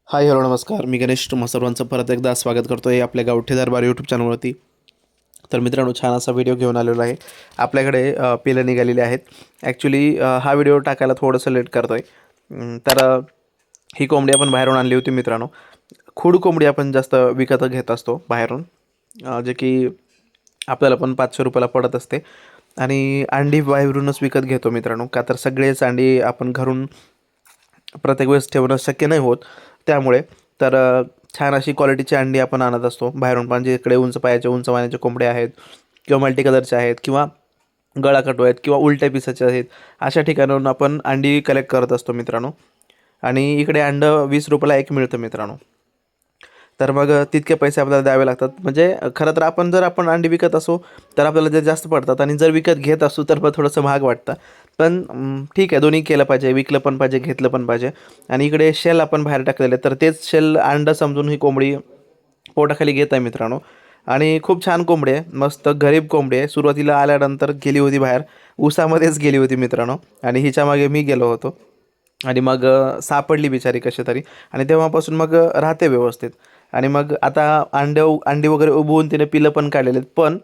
Hi hello नमस्कार. मी गणेश तुम्हा सर्वांचं परत एकदा स्वागत करतो आहे आपल्या गावठी दरबार यूट्यूब चॅनलवरती. तर मित्रांनो, छान असा व्हिडिओ घेऊन आलेलो आहे. आपल्याकडे पिलं निघालेली आहेत. ॲक्च्युली हा व्हिडिओ टाकायला थोडंसं लेट करतो आहे. ही कोंबडी आपण बाहेरून आणली होती मित्रांनो. खूड कोंबडी आपण जास्त विकत घेत असतो बाहेरून, जे की आपल्याला पण 500 रुपयाला पडत असते. आणि अंडी बाहेरूनच विकत घेतो मित्रांनो, का तर सगळेच अंडी आपण घरून प्रत्येक वेळेस ठेवणं शक्य नाही होत. त्यामुळे तर छान अशी क्वालिटीची अंडी आपण आणत असतो बाहेरून. पण जे इकडे उंच पायाचे उंच मानेचे कोंबडे आहेत किंवा मल्टी कलरचे आहेत किंवा गळाकटू आहेत किंवा उलट्या पिसाचे आहेत, अशा ठिकाणाहून आपण अंडी कलेक्ट करत असतो मित्रांनो. आणि इकडे अंडं 20 रुपयाला एक मिळतं मित्रांनो. तर मग तितके पैसे आपल्याला द्यावे लागतात. म्हणजे खरं तर जर आपण अंडी विकत असू तर आपल्याला ते जास्त पडतात, आणि जर विकत घेत असू तर मग थोडंसं महाग वाटतं. पण ठीक आहे, दोन्ही केलं पाहिजे, विकलं पण पाहिजे, घेतलं पण पाहिजे. आणि इकडे शेल आपण बाहेर टाकलेले, तर तेच शेल अंडं समजून ही कोंबडी पोटाखाली घेत आहे मित्रांनो. आणि खूप छान कोंबडी आहे, मस्त गरीब कोंबडी आहे. सुरुवातीला आल्यानंतर गेली होती बाहेर, उसामध्येच गेली होती मित्रांनो. आणि हिच्या मागे मी गेलो होतो, आणि मग सापडली बिचारी कशी तरी. आणि तेव्हापासून मग राहते व्यवस्थित. आणि मग आता अंडी वगैरे उबवून तिने पिलं पण काढलेले आहेत. पण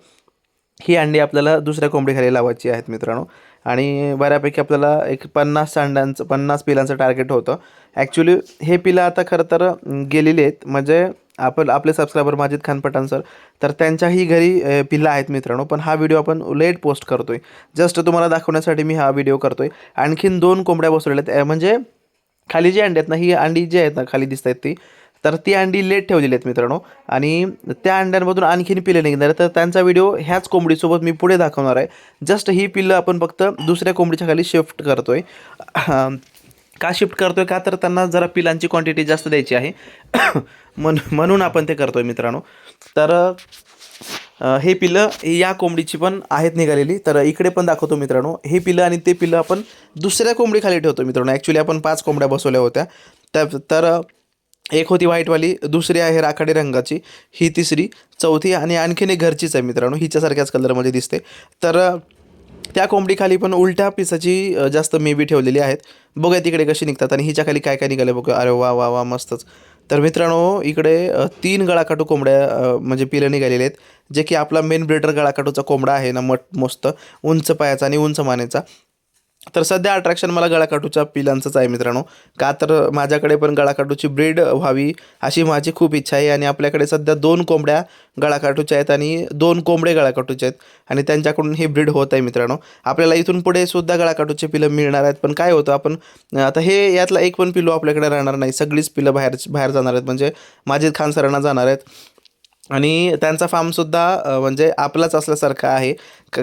ही अंडी आपल्याला दुसऱ्या कोंबडीखाली लावायची आहेत मित्रांनो. आणि बऱ्यापैकी आपल्याला एक 50 पिलांचं टार्गेट होतं. ॲक्च्युली हे पिलं आता खरं तर गेलेली आहेत. म्हणजे आपले सबस्क्रायबर माजिद खान पठाण सर, तर त्यांच्याही घरी पिल्लं आहेत मित्रांनो. पण हा व्हिडिओ आपण लेट पोस्ट करतोय, जस्ट तुम्हाला दाखवण्यासाठी मी हा व्हिडिओ करतोय. आणखीन 2 कोंबड्या बसवलेल्या आहेत. म्हणजे खाली जी अंडी आहेत ना, ही अंडी जी आहेत ना खाली दिसत आहेत ती, तर ती अंडी लेट ठेवलेली आहेत मित्रांनो. आणि त्या अंड्यांमधून आणखीन पिल्लं निघणार आहेत. तर त्यांचा व्हिडिओ ह्याच कोंबडीसोबत मी पुढे दाखवणार आहे. जस्ट ही पिल्लं आपण फक्त दुसऱ्या कोंबडीच्या खाली शिफ्ट करतोय. का शिफ्ट करतोय, का तर त्यांना जरा पिलांची क्वांटिटी जास्त द्यायची आहे. म्हणून आपण ते करतोय मित्रांनो. तर हे पिल्लं या कोंबडीची पण आहेत निघालेली. तर इकडे पण दाखवतो मित्रांनो. हे पिल्लं आणि ते पिल्लं आपण दुसऱ्या कोंबडीखाली ठेवतो मित्रांनो. ॲक्च्युली आपण 5 कोंबड्या बसवल्या होत्या. तर एक होती व्हाईटवाली, दुसरी आहे राखाडी रंगाची, ही तिसरी, चौथी आणि आणखीन एक घरचीच आहे मित्रांनो, हिच्यासारख्याच कलरमध्ये दिसते. तर त्या कोंबडीखाली पण उलट्या पिसाची जास्त मेबी ठेवलेली आहेत. बघूया तिकडे कशी निघतात आणि हिच्या खाली काय काय निघाले बघूया. अरे वा वा वा, मस्तच. तर मित्रांनो, इकडे 3 गळाकाटू कोंबड्या म्हणजे पिलं निघालेले आहेत. जे की आपला मेन ब्रीडर गळाकाटूचा कोंबडा आहे ना, मस्त उंच पायाचा आणि उंच मानेचा. तर सध्या अट्रॅक्शन मला गळाकाटूच्या पिलांचंच आहे मित्रांनो. का तर माझ्याकडे पण गळाकाटूची ब्रीड व्हावी अशी माझी खूप इच्छा आहे. आणि आपल्याकडे सध्या 2 कोंबड्या गळाकाटूच्या आहेत आणि 2 कोंबडे गळाकाटूचे आहेत, आणि त्यांच्याकडून ही ब्रीड होत आहे मित्रांनो. आपल्याला इथून पुढे सुद्धा गळाकाटूचे पिलं मिळणार आहेत. पण काय होतं, आपण आता हे यातला एक पण पिल्लू आपल्याकडे राहणार नाही. सगळीच पिलं बाहेर जाणार आहेत, म्हणजे माजिद खान सरांना जाणार आहेत. आणि त्यांचा फार्मसुद्धा म्हणजे आपलाच असल्यासारखा आहे.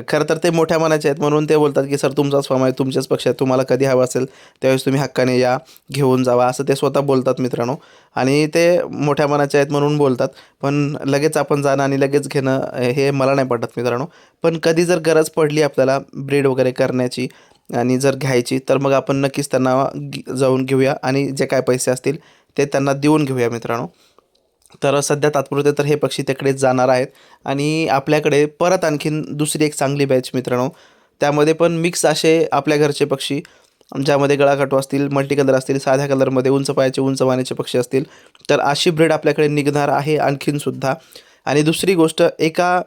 खरं तर ते मोठ्या मनाचे आहेत, म्हणून ते बोलतात की सर तुमचाच फार्म आहे, तुमचेच पक्ष आहेत, तुम्हाला कधी हवं असेल त्यावेळेस तुम्ही हक्काने या, घेऊन जावा, असं ते स्वतः बोलतात मित्रांनो. आणि ते मोठ्या मनाचे आहेत म्हणून बोलतात. पण लगेच आपण जाणं आणि लगेच घेणं हे मला नाही पटत मित्रांनो. पण कधी जर गरज पडली आपल्याला ब्रीड वगैरे करण्याची आणि जर घ्यायची, तर मग आपण नक्कीच त्यांना जाऊन घेऊया, आणि जे काय पैसे असतील ते त्यांना देऊन घेऊया मित्रांनो. तर सध्या तात्पुरते तर हे पक्षी तिकडेच जाणार आहेत. आणि आपल्याकडे परत आणखीन दुसरी एक चांगली बॅच मित्रांनो, त्यामध्ये पण मिक्स असे आपल्या घरचे पक्षी, ज्यामध्ये गळाकाटू असतील, मल्टी कलर असतील, साध्या कलरमध्ये उंच पायाचे उंच मानेचे पक्षी असतील, तर अशी ब्रीड आपल्याकडे निघणार आहे आणखीनसुद्धा. आणि दुसरी गोष्ट, एका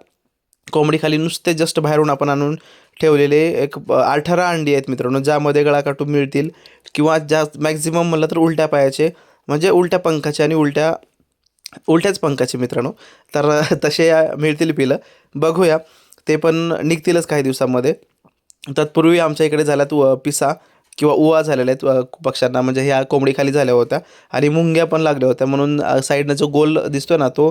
कोंबडीखाली नुसते जस्ट बाहेरून आपण आणून ठेवलेले एक 18 अंडी आहेत मित्रांनो, ज्यामध्ये गळाकाटू मिळतील. किंवा जास्त मॅक्झिमम म्हणलं तर उलट्या पायाचे, म्हणजे उलट्या पंखाचे आणि उलट्याच पंखाचे मित्रांनो. तर तसे मिळतील पिलं, बघूया. ते पण निघतीलच काही दिवसामध्ये. तत्पूर्वी आमच्या इकडे झाल्यात पिसा किंवा उवा झालेल्या आहेत पक्ष्यांना, म्हणजे ह्या कोंबडीखाली झाल्या होत्या. आणि मुंग्या पण लागल्या होत्या, म्हणून साईडनं जो गोल दिसतो ना, तो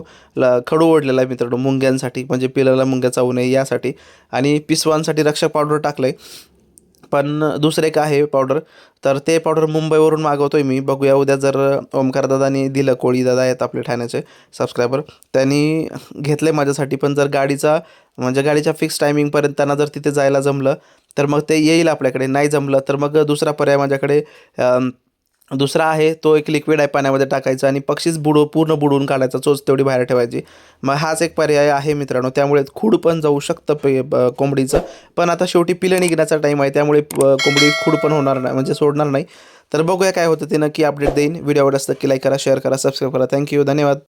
खडू ओढलेला आहे मित्रांनो मुंग्यांसाठी, म्हणजे पिलाला मुंग्या चावू नये यासाठी. आणि पिसवांसाठी रक्षक पावडर टाकलं आहे. पण दुसरं एक आहे पावडर, तर ते पावडर मुंबईवरून मागवतोय मी. बघूया उद्या जर ओमकार दादानी दिलं, कोळी दादा आहेत आपले ठाण्याचे सबस्क्रायबर, त्यांनी घेतलं आहे माझ्यासाठी. पण जर गाडीच्या फिक्स टायमिंगपर्यंत त्यांना जर तिथे जायला जमलं तर मग ते येईल आपल्याकडे. नाही जमलं तर मग दुसरा पर्याय माझ्याकडे दुसरा आहे तो एक लिक्विड आहे पाण्यामध्ये टाकायचा आणि पक्षीच पूर्ण बुडवून काढायचा, चोच तेवढी बाहेर ठेवायची. मग हाच एक पर्याय आहे मित्रांनो. त्यामुळे खूड पण जाऊ शकतं कोंबडीचं. पण आता शेवटी पिलं निघण्याचा टाईम आहे, त्यामुळे कोंबडी खूड पण होणार नाही, म्हणजे सोडणार नाही. तर बघूया काय होतं ते, नक्की अपडेट देईन. व्हिडिओ आवडला असतं की लाईक करा, शेअर करा, सबस्क्राईब करा. थँक्यू, धन्यवाद.